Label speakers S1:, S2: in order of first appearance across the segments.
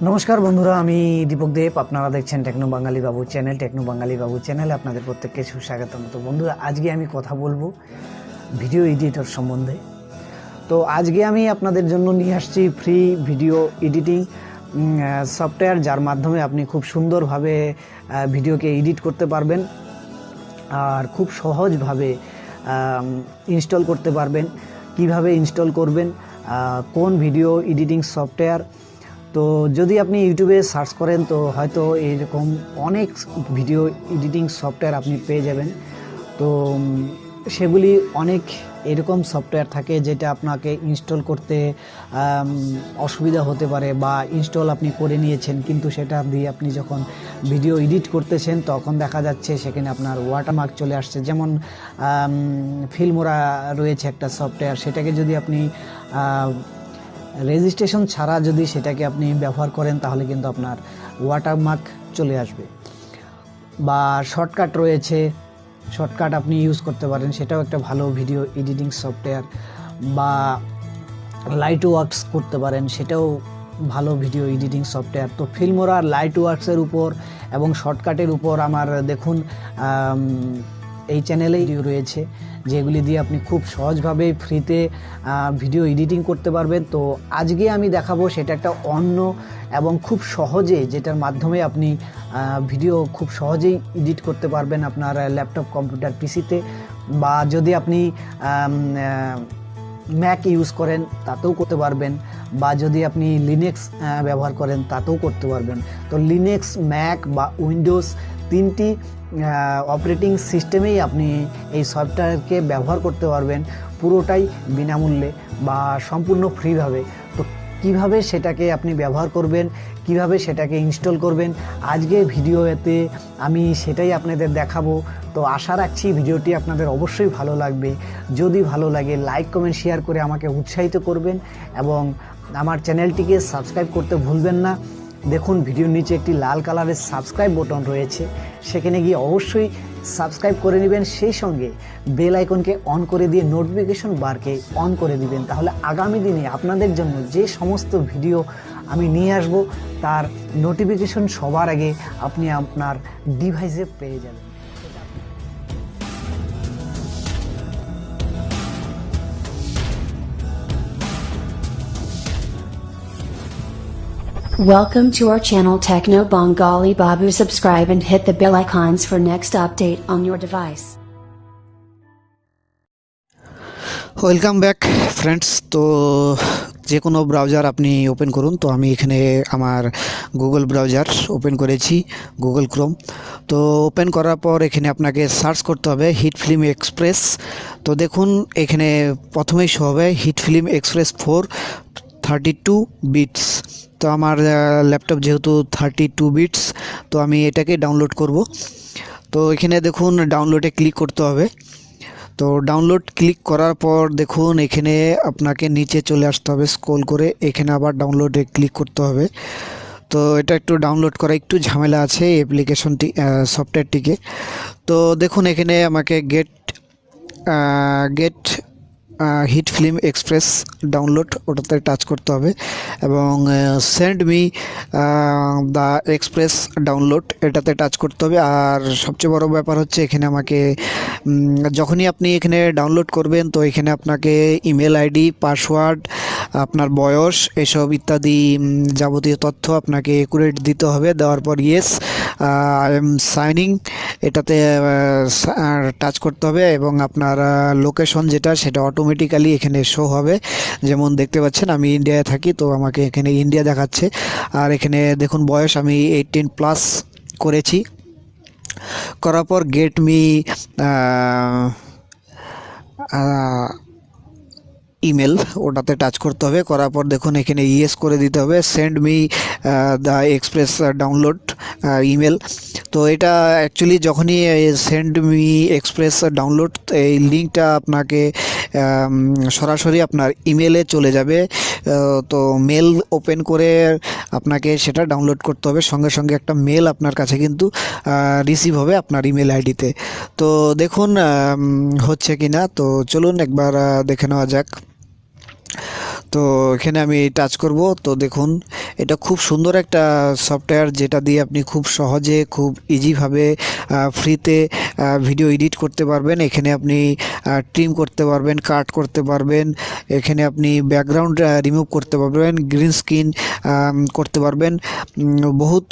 S1: নমস্কার বন্ধুরা, আমি দীপক দেব। আপনারা দেখছেন টেকনো বাঙালি বাবু চ্যানেল। টেকনো বাঙালি বাবু চ্যানেলে আপনাদের প্রত্যেককে সুস্বাগতম। তো বন্ধুরা, আজকে আমি কথা বলবো ভিডিও এডিটর সম্বন্ধে। তো আজকে আমি আপনাদের জন্য নিয়ে আসছি ফ্রি ভিডিও এডিটিং সফটওয়্যার, যার মাধ্যমে আপনি খুব সুন্দরভাবে ভিডিওকে এডিট করতে পারবেন আর খুব সহজভাবে ইনস্টল করতে পারবেন। কিভাবে ইনস্টল করবেন, কোন ভিডিও এডিটিং সফটওয়্যার, তো যদি আপনি ইউটিউবে সার্চ করেন তো হয়তো এইরকম অনেক ভিডিও এডিটিং সফটওয়্যার আপনি পেয়ে যাবেন। তো সেগুলি অনেক এরকম সফটওয়্যার থাকে যেটা আপনাকে ইনস্টল করতে অসুবিধা হতে পারে, বা ইনস্টল আপনি করে নিয়েছেন কিন্তু সেটা দিয়ে আপনি যখন ভিডিও এডিট করতেছেন তখন দেখা যাচ্ছে সেখানে আপনার ওয়াটারমার্ক চলে আসছে। যেমন ফিল্মোরা রয়েছে একটা সফটওয়্যার, সেটাকে যদি আপনি রেজিস্ট্রেশন ছাড়া যদি সেটাকে আপনি ব্যবহার করেন তাহলে কিন্তু আপনার ওয়াটারমার্ক চলে আসবে। বা শর্টকাট রয়েছে, শর্টকাট আপনি ইউজ করতে পারেন, সেটাও একটা ভালো ভিডিও এডিটিং সফটওয়্যার। বা লাইট ওয়ার্কস করতে পারেন, সেটাও ভালো ভিডিও এডিটিং সফটওয়্যার। তো ফিল্মোরা লাইট ওয়ার্কসের উপর এবং শর্টকাটের উপর আমার দেখুন এই চ্যানেলেই রয়েছে, যেগুলি দিয়ে আপনি খুব সহজভাবে ফ্রিতে ভিডিও এডিটিং করতে পারবেন। তো আজকে আমি দেখাবো সেটা একটা অন্য এবং খুব সহজে, যেটার মাধ্যমে আপনি ভিডিও খুব সহজেই এডিট করতে পারবেন আপনার ল্যাপটপ, কম্পিউটার, পিসিতে। বা যদি আপনি ম্যাক ইউজ করেন তাতেও করতে পারবেন, বা যদি আপনি লিনাক্স ব্যবহার করেন তাতেও করতে পারবেন। তো লিনাক্স, ম্যাক বা উইন্ডোজ তিনটি অপারেটিং সিস্টেমেই আপনি এই সফটওয়্যারকে ব্যবহার করতে পারবেন পুরোটাই বিনামূল্যে বা সম্পূর্ণ ফ্রিভাবে। তো কিভাবে সেটাকে আপনি ব্যবহার করবেন, কিভাবে সেটাকে ইনস্টল করবেন, আজকে ভিডিওতে আমি সেটাই আপনাদের দেখাবো। তো আশা রাখছি ভিডিওটি আপনাদের অবশ্যই ভালো লাগবে। যদি ভালো লাগে লাইক, কমেন্ট, শেয়ার করে আমাকে উৎসাহিত করবেন এবং আমার চ্যানেলটিকে সাবস্ক্রাইব করতে ভুলবেন না। দেখুন ভিডিওর নিচে একটি লাল কালারের সাবস্ক্রাইব বাটন রয়েছে, সেখানে গিয়ে অবশ্যই সাবস্ক্রাইব করে নেবেন। সেই সঙ্গে বেল আইকনকে অন করে দিয়ে নোটিফিকেশন বারকে অন করে দিবেন, তাহলে আগামী দিনে আপনাদের জন্য যে সমস্ত ভিডিও আমি নিয়ে আসব তার নোটিফিকেশন সবার আগে আপনি আপনার ডিভাইসে পেয়ে যাবেন।
S2: Welcome to our channel Techno Bengali Babu. Subscribe and hit the bell icons for next update on your device.
S1: Welcome back friends. তো যে কোনো ব্রাউজার আপনি ওপেন করুন। তো আমি এখানে আমার গুগল ব্রাউজার ওপেন করেছি, গুগল ক্রোম। তো ওপেন করার পর এখানে আপনাকে সার্চ করতে হবে হিটফিল্ম এক্সপ্রেস। তো দেখুন এখানে প্রথমেই শো হবে হিটফিল্ম এক্সপ্রেস 432 বিটস। তো আমার ল্যাপটপ যেহেতু 32 বিটস, তো আমি এটাকে ডাউনলোড করব। তো এখানে দেখুন ডাউনলোডে ক্লিক করতে হবে। তো ডাউনলোড ক্লিক করার পর দেখুন এখানে আপনাকে নিচে চলে আসতে হবে স্ক্রল করে, এখানে আবার ডাউনলোডে ক্লিক করতে হবে। তো এটা একটু ডাউনলোড করা একটু ঝামেলা আছে অ্যাপ্লিকেশনটি, সফটওয়্যারটিকে। তো দেখুন এখানে আমাকে গেট হিটফিল্ম এক্সপ্রেস ডাউনলোড, ওটাতে টাচ করতে হবে এবং send me the express download, এটাতে টাচ করতে হবে। আর সবচেয়ে বড় ব্যাপার হচ্ছে এখানে আমাকে যখনই আপনি এখানে ডাউনলোড করবেন তো এখানে আপনাকে ইমেল আইডি, পাসওয়ার্ড, আপনার বয়স, এসব ইত্যাদি যাবতীয় তথ্য আপনাকে একুরেট দিতে হবে। দেওয়ার পর ইয়েস আই এম সাইনিং, এটাতে টাচ করতে হবে এবং আপনার লোকেশন যেটা সেটা অটোমেটিক্যালি এখানে শো হবে। যেমন দেখতে পাচ্ছেন আমি ইন্ডিয়ায় থাকি, তো আমাকে এখানে ইন্ডিয়া দেখাচ্ছে। আর এখানে দেখুন বয়স আমি 18+ করেছি। করার পর গেট মি ইমেল, ওটাতে টাচ করতে হবে। করার পর দেখুন এখানে ইয়েস করে দিতে হবে, send me the express download email. তো এটা অ্যাকচুয়ালি যখনই সেন্ড মি এক্সপ্রেস ডাউনলোড, এই লিঙ্কটা আপনাকে সরাসরি আপনার ইমেলে চলে যাবে। তো মেল ওপেন করে আপনাকে সেটা ডাউনলোড করতে হবে, সঙ্গে সঙ্গে একটা মেল আপনার কাছে কিন্তু রিসিভ হবে আপনার ইমেল আইডিতে। তো দেখুন হচ্ছে কি না, তো চলুন একবার দেখে নেওয়া যাক। তো এখানে আমি টাচ করব। তো দেখুন এটা খুব সুন্দর একটা সফটওয়্যার, যেটা দিয়ে আপনি খুব সহজে খুব ইজিভাবে ফ্রিতে ভিডিও এডিট করতে পারবেন। এখানে আপনি ট্রিম করতে পারবেন, কাট করতে পারবেন, এখানে আপনি ব্যাকগ্রাউন্ড রিমুভ করতে পারবেন, গ্রিন স্ক্রিন করতে পারবেন। বহুত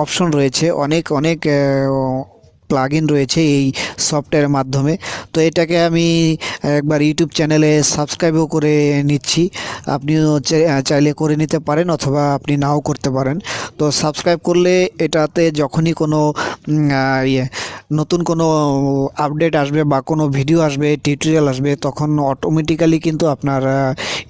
S1: অপশন রয়েছে, অনেক অনেক প্লাগইন রয়েছে এই সফটওয়্যারের মাধ্যমে। তো এটাকে আমি একবার ইউটিউব চ্যানেলে সাবস্ক্রাইবও করে নিচ্ছি। আপনিও চাইলে করে নিতে পারেন, অথবা আপনি নাও করতে পারেন। তো সাবস্ক্রাইব করলে এটাতে যখনই কোনো নতুন কোনো আপডেট আসবে বা কোনো ভিডিও আসবে, টিউটোরিয়াল আসবে, তখন অটোমেটিক্যালি কিন্তু আপনার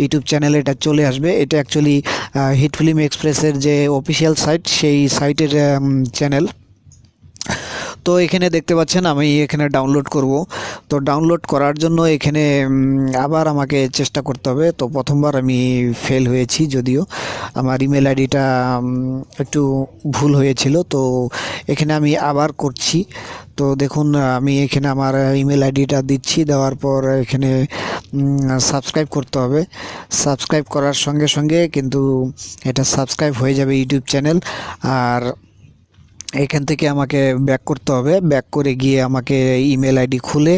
S1: ইউটিউব চ্যানেলে এটা চলে আসবে। এটা অ্যাকচুয়ালি হিটফিল্ম এক্সপ্রেসের যে অফিসিয়াল সাইট, সেই সাইটের চ্যানেল। তো এখানে দেখতে পাচ্ছেন আমি এখানে ডাউনলোড করব। তো ডাউনলোড করার জন্য এখানে আবার আমাকে চেষ্টা করতে হবে। তো প্রথমবার আমি ফেল হয়েছি, যদিও আমার ইমেল আইডিটা একটু ভুল হয়েছিল। তো এখানে আমি আবার করছি। তো দেখুন আমি এখানে আমার ইমেল আইডিটা দিচ্ছি, দেওয়ার পর এখানে সাবস্ক্রাইব করতে হবে। সাবস্ক্রাইব করার সঙ্গে সঙ্গে কিন্তু এটা সাবস্ক্রাইব হয়ে যাবে ইউটিউব চ্যানেল। আর এখান থেকে আমাকে ব্যাক করতে হবে। ব্যাক করে গিয়ে আমাকে ইমেল আইডি খুলে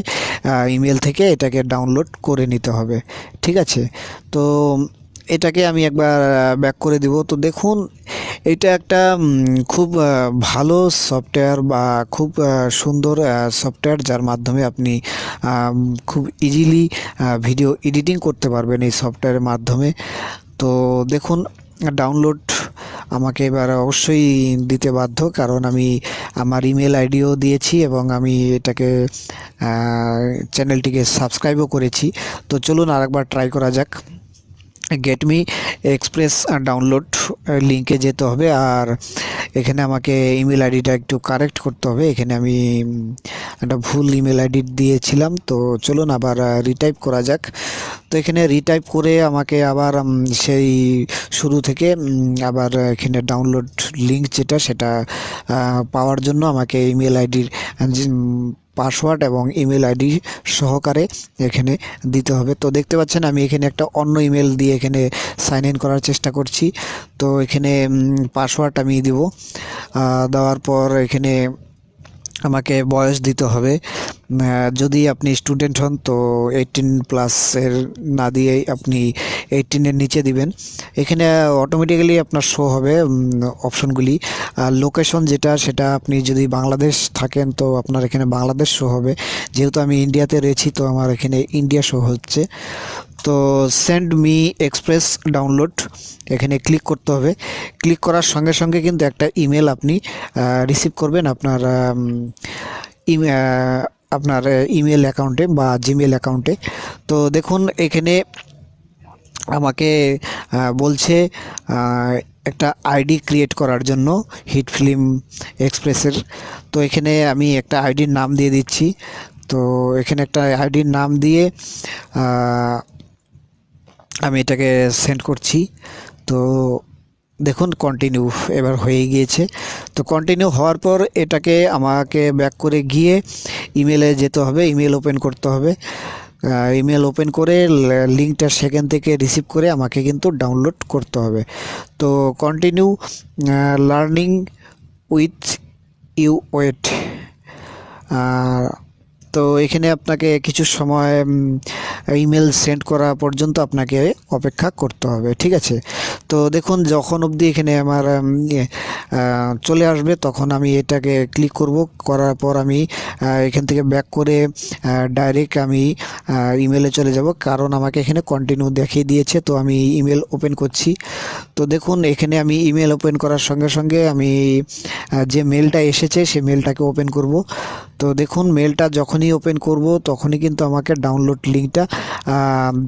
S1: ইমেল থেকে এটাকে ডাউনলোড করে নিতে হবে। ঠিক আছে, তো এটাকে আমি একবার ব্যাক করে দিব। তো দেখুন এটা একটা খুব ভালো সফটওয়্যার বা খুব সুন্দর সফটওয়্যার, যার মাধ্যমে আপনি খুব ইজিলি ভিডিও এডিটিং করতে পারবেন এই সফটওয়্যারের মাধ্যমে। তো দেখুন ডাউনলোড আমাকে এবার অবশ্যই দিতে বাধ্য, কারণ আমি আমার ইমেল আইডিও দিয়েছি এবং আমি এটাকে চ্যানেলটিকে সাবস্ক্রাইবও করেছি। তো চলুন আরেকবার ট্রাই করা যাক। গেট মি এক্সপ্রেস ডাউনলোড লিঙ্কে যেতে হবে, আর এখানে আমাকে ইমেল আইডিটা একটু কারেক্ট করতে হবে। এখানে আমি একটা ভুল ইমেল আইডি দিয়েছিলাম। তো চলুন আবার রিটাইপ করা যাক। তো এখানে রিটাইপ করে আমাকে আবার সেই শুরু থেকে আবার এখানে ডাউনলোড লিঙ্ক যেটা, সেটা পাওয়ার জন্য আমাকে ইমেল আইডির পাসওয়ার্ড এবং ইমেল আইডি সহকারে এখানে দিতে হবে। তো দেখতে পাচ্ছেন আমি এখানে একটা অন্য ইমেল দিয়ে এখানে সাইন ইন করার চেষ্টা করছি। তো এখানে পাসওয়ার্ড আমি দিব। দেওয়ার পর এখানে আমাকে বয়স দিতে হবে। যদি আপনি স্টুডেন্ট হন তো 18+ এর না দিয়ে আপনি 18-এর নিচে দিবেন। এখানে অটোমেটিক্যালি আপনার শো হবে অপশনগুলি। লোকেশন যেটা, সেটা আপনি যদি বাংলাদেশ থাকেন তো আপনার এখানে বাংলাদেশ শো হবে। যেহেতু আমি ইন্ডিয়াতে রয়েছি তো আমার এখানে ইন্ডিয়া শো হচ্ছে। তো সেন্ড মি এক্সপ্রেস ডাউনলোড এখানে ক্লিক করতে হবে। ক্লিক করার সঙ্গে সঙ্গে কিন্তু একটা ইমেল আপনি রিসিভ করবেন আপনার ইমেল অ্যাকাউন্টে বা জিমেল অ্যাকাউন্টে। তো দেখুন এখানে আমাকে বলছে একটা আইডি ক্রিয়েট করার জন্য হিটফিল্ম এক্সপ্রেসের। তো এখানে আমি একটা আইডির নাম দিয়ে দিচ্ছি। তো এখানে একটা আইডির নাম দিয়ে আমি এটাকে সেন্ড করছি। তো দেখুন কন্টিনিউ এবার হয়ে গিয়েছে। তো কন্টিনিউ হওয়ার পর এটাকে আমাকে ব্যাক করে গিয়ে ইমেলে যেতে হবে, ইমেল ওপেন করতে হবে। ইমেল ওপেন করে লিঙ্কটা সেখান থেকে রিসিভ করে আমাকে কিন্তু ডাউনলোড করতে হবে। তো continue learning with you wait. তো এখানে আপনাকে কিছু সময় ইমেল সেন্ড করা পর্যন্ত আপনাকে অপেক্ষা করতে হবে। ঠিক আছে, তো দেখুন যখন অবধি এখানে আমার চলে আসবে তখন আমি এটাকে ক্লিক করব। করার পর আমি এখান থেকে ব্যাক করে ডাইরেক্ট আমি ইমেলে চলে যাব, কারণ আমাকে এখানে কন্টিনিউ দেখিয়ে দিয়েছে। তো আমি ইমেল ওপেন করছি। তো দেখুন এখানে আমি ইমেল ওপেন করার সঙ্গে সঙ্গে আমি যে মেলটা এসেছে সেই মেলটাকে ওপেন করব। তো দেখুন মেলটা যখনই ওপেন করব তখনই কিন্তু আমাকে ডাউনলোড লিঙ্কটা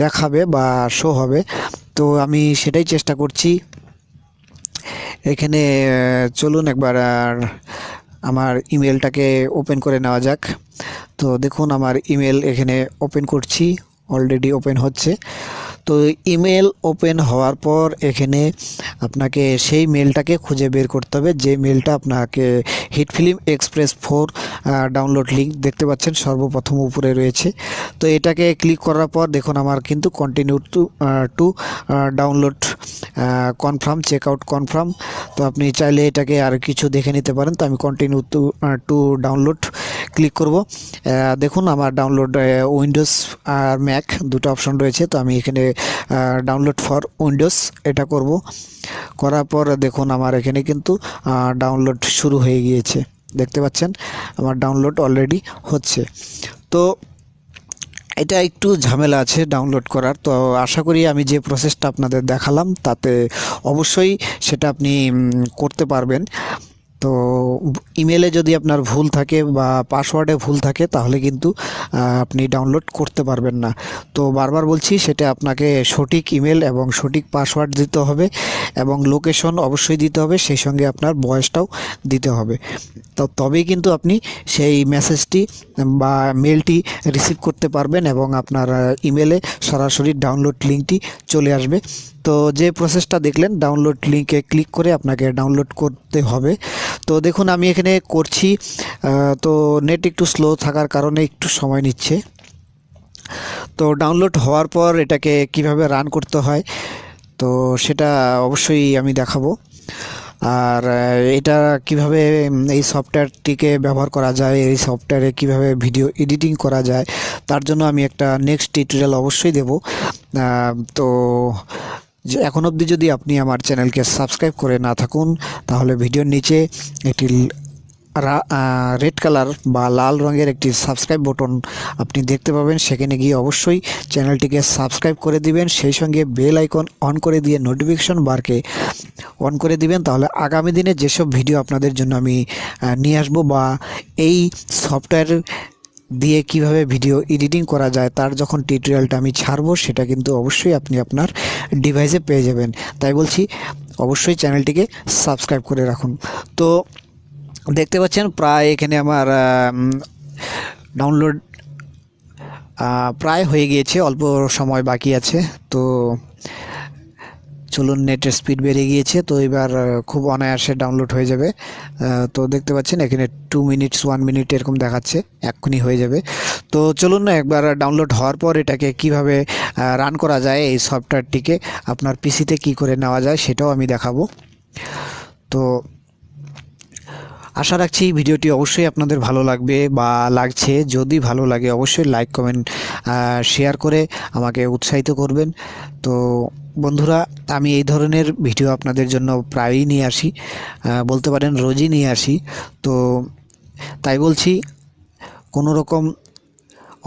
S1: দেখাবে বা শো হবে। তো আমি সেটাই চেষ্টা করছি। এখানে চলুন একবার আমার ইমেলটাকে ওপেন করে নেওয়া যাক। তো দেখুন আমার ইমেল এখানে ওপেন করছি, অলরেডি ওপেন হচ্ছে। তো ইমেল ওপেন হওয়ার পর এখানে আপনাকে সেই মেলটাকে খুঁজে বের করতে হবে, যে মেলটা আপনাকে হিটফিল্ম এক্সপ্রেস 4 ডাউনলোড লিঙ্ক দেখতে পাচ্ছেন সর্বপ্রথম উপরে রয়েছে। তো এটাকে ক্লিক করার পর দেখুন আমার কিন্তু continue to download confirm, check out confirm. তো আপনি চাইলে এটাকে আর কিছু দেখে নিতে পারেন। তো আমি কন্টিনিউ টু ডাউনলোড ক্লিক করব। দেখুন আমার ডাউনলোড উইন্ডোজ আর ম্যাক দুটো অপশন রয়েছে। তো আমি এখানে ডাউনলোড ফর উইন্ডোজ এটা করব। করার পর দেখুন আমার এখানে কিন্তু ডাউনলোড শুরু হয়ে গিয়েছে, দেখতে পাচ্ছেন আমার ডাউনলোড অলরেডি হচ্ছে। তো এটা একটু ঝামেলা আছে ডাউনলোড করার। তো আশা করি আমি যে প্রসেসটা আপনাদের দেখালাম তাতে অবশ্যই সেটা আপনি করতে পারবেন। তো ইমেলে যদি আপনার ভুল থাকে বা পাসওয়ার্ডে ভুল থাকে তাহলে কিন্তু আপনি ডাউনলোড করতে পারবেন না। তো বারবার বলছি, সেটা আপনাকে সঠিক ইমেল এবং সঠিক পাসওয়ার্ড দিতে হবে এবং লোকেশন অবশ্যই দিতে হবে, সেই সঙ্গে আপনার বয়সটাও দিতে হবে। তো তবেই কিন্তু আপনি সেই মেসেজটি বা মেলটি রিসিভ করতে পারবেন এবং আপনার ইমেলে সরাসরি ডাউনলোড লিঙ্কটি চলে আসবে। তো যে প্রসেসটা দেখলেন, ডাউনলোড লিঙ্কে ক্লিক করে আপনাকে ডাউনলোড করতে হবে। তো দেখুন আমি এখানে করছি। তো নেট একটু স্লো থাকার কারণে একটু সময় নিচ্ছে। তো ডাউনলোড হওয়ার পর এটাকে কিভাবে রান করতে হয় তো সেটা অবশ্যই আমি দেখাবো। আর এটা কিভাবে এই সফটওয়্যারটিকে ব্যবহার করা যায়, এই সফটওয়্যারে কিভাবে ভিডিও এডিটিং করা যায়, তার জন্য আমি একটা নেক্সট টিউটোরিয়াল অবশ্যই দেব। তো এখন অবধি যদি আপনি আমার চ্যানেলকে সাবস্ক্রাইব করে না থাকুন তাহলে ভিডিওর নিচে একটি রেড কালার বা লাল রঙের একটি সাবস্ক্রাইব বাটন আপনি দেখতে পাবেন। সেখানে গিয়ে অবশ্যই চ্যানেলটিকে সাবস্ক্রাইব করে দিবেন, সেই সঙ্গে বেল আইকন অন করে দিয়ে নোটিফিকেশন বারকে অন করে দিবেন। তাহলে আগামী দিনে যেসব ভিডিও আপনাদের জন্য আমি নিয়ে আসবো বা এই সফটওয়্যার দিয়ে কিভাবে ভিডিও এডিটিং করা যায় তার যখন টিউটোরিয়ালটা আমি ছাড়বো সেটা কিন্তু অবশ্যই আপনি আপনার ডিভাইসে পেয়ে যাবেন। তাই বলছি অবশ্যই চ্যানেলটিকে সাবস্ক্রাইব করে রাখুন। তো দেখতে পাচ্ছেন প্রায় এখানে আমার ডাউনলোড প্রায় হয়ে গিয়েছে, অল্প সময় বাকি আছে। তো চলুন, নেটের স্পিড বেড়ে গিয়েছে, তো এবার খুব অনায়াসে ডাউনলোড হয়ে যাবে। তো দেখতে পাচ্ছেন এখানে 2 মিনিটস 1 মিনিট এরকম দেখাচ্ছে, এক্ষুনি হয়ে যাবে। তো চলুন না, একবার ডাউনলোড হওয়ার পর এটাকে কিভাবে রান করা যায়, এই সফটওয়্যারটিকে আপনার পিসিতে কি করে নেওয়া যায় সেটাও আমি দেখাবো। তো আশা রাখছি ভিডিওটি অবশ্যই আপনাদের ভালো লাগবে বা লাগছে। যদি ভালো লাগে অবশ্যই লাইক কমেন্ট শেয়ার করে আমাকে উৎসাহিত করবেন। তো বন্ধুরা, আমি এই ধরনের ভিডিও আপনাদের জন্য প্রায়ই নিয়ে আসি, বলতে পারেন রোজই নিয়ে আসি। তো তাই বলছি, কোনো রকম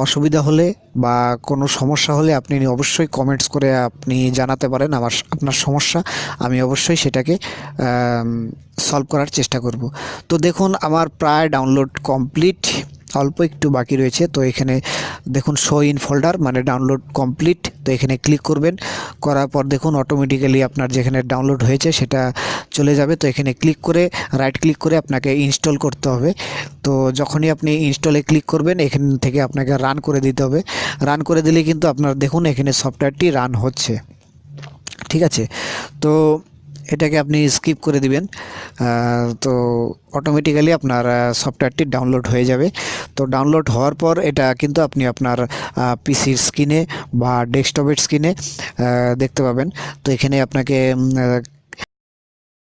S1: অসুবিধা হলে বা কোনো সমস্যা হলে আপনি অবশ্যই কমেন্টস করে আপনি জানাতে পারেন আপনার সমস্যা, আমি অবশ্যই সেটাকে সলভ করার চেষ্টা করব। তো দেখুন আমার প্রায় ডাউনলোড কমপ্লিট, অল্প একটু বাকি রয়েছে। তো এখানে দেখুন শো ইন ফোল্ডার মানে ডাউনলোড কমপ্লিট। তো এখানে ক্লিক করবেন, করার পর দেখুন অটোমেটিক্যালি আপনার যেখানে ডাউনলোড হয়েছে সেটা চলে যাবে। তো এখানে ক্লিক করে রাইট ক্লিক করে আপনাকে ইনস্টল করতে হবে। তো যখনই আপনি ইনস্টলে ক্লিক করবেন এখান থেকে আপনাকে রান করে দিতে হবে। রান করে দিলে কিন্তু আপনার দেখুন এখানে সফটওয়্যারটি রান হচ্ছে, ঠিক আছে। তো এটাকে আপনি স্কিপ করে দিবেন। তো অটোমেটিক্যালি আপনার সফটওয়্যারটি ডাউনলোড হয়ে যাবে। তো ডাউনলোড হওয়ার পর এটা কিন্তু আপনি আপনার পিসির স্ক্রিনে বা ডেস্কটপের স্ক্রিনে দেখতে পাবেন। তো এখানে আপনাকে